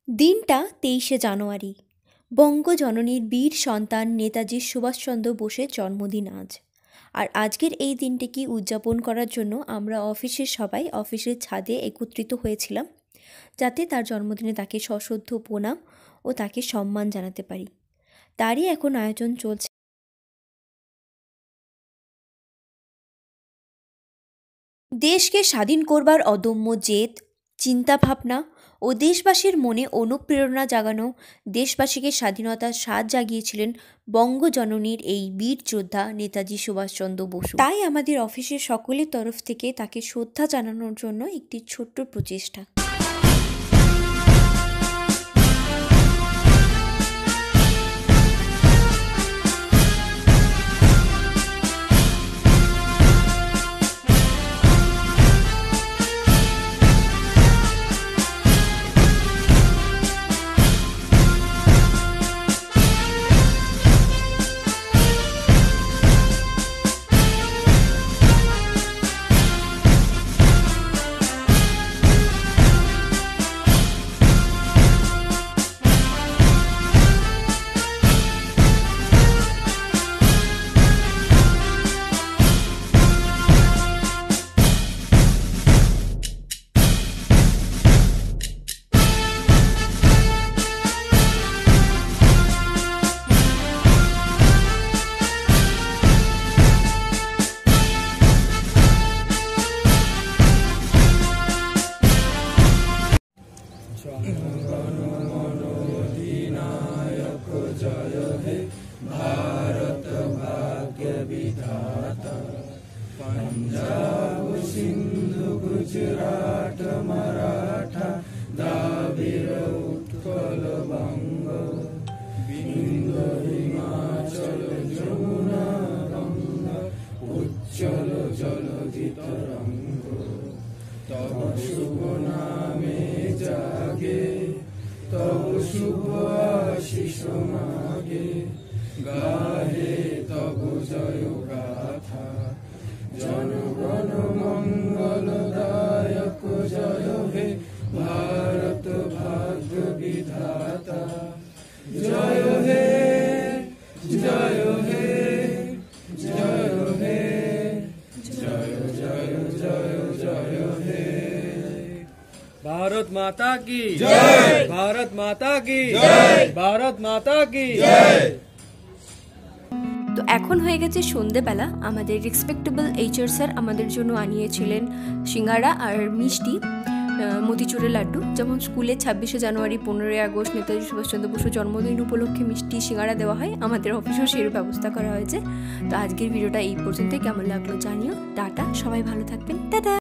দিনটা ২৩শে জানুয়ারি। বঙ্গজননীর বীর সন্তান নেতাজি সুভাষচন্দ্র বোসের জন্মদিন আজ। আর আজকের এই দিনটিকে উদযাপন করার জন্য আমরা অফিসের সবাই অফিসের ছাদে একত্রিত হয়েছিলাম, যাতে তার জন্মদিনে তাকে সশ্রদ্ধ প্রণাম ও তাকে সম্মান জানাতে পারি। তারই এখন আয়োজন চলছে। দেশকে স্বাধীন করবার অদম্য জেদ, চিন্তাভাবনা ও দেশবাসীর মনে অনুপ্রেরণা জাগানো, দেশবাসীকে স্বাধীনতার স্বাদ জাগিয়েছিলেন বঙ্গজননীর এই বীর যোদ্ধা নেতাজি সুভাষচন্দ্র বসু। তাই আমাদের অফিসের সকলের তরফ থেকে তাকে শ্রদ্ধা জানানোর জন্য একটি ছোট্ট প্রচেষ্টা। जनगणमनोधिनायक जय हे भारत भाग्य विधाता। पंजाब सिंधु गुजरात मराठा द्राविड़ उत्कल बंग विंध्य हिमाचल यमुना गंगा उज्जल जलधि तरंग। तब शुभ नामे जागे तब शुभ आशीष मागे गाहे तब जय गाथा। जनगण मंगलदायक जय हे भारत भाग्य विधाता। जय हे जय हे जय हे जय जय जय जय हे। भारत माता की जय। भारत माता की जय। भारत माता की जय। তো এখন হয়ে গেছে সন্ধেবেলা। আমাদের রেসপেক্টেবল এইচআর স্যার আমাদের জন্য আনিয়েছিলেন সিঙ্গারা আর মিষ্টি, মতিচুরের লাড্ডু। যেমন স্কুলে ২৬শে জানুয়ারি, ১৫ই আগস্ট নেতাজি সুভাষচন্দ্র বসুর জন্মদিন উপলক্ষে মিষ্টি সিঙ্গারা দেওয়া হয়, আমাদের অফিসেও সেই ব্যবস্থা করা হয়েছে। তো আজকের ভিডিওটা এই পর্যন্তই। কেমন লাগলো জানিও। টাটা, সবাই ভালো থাকবেন, টাটা।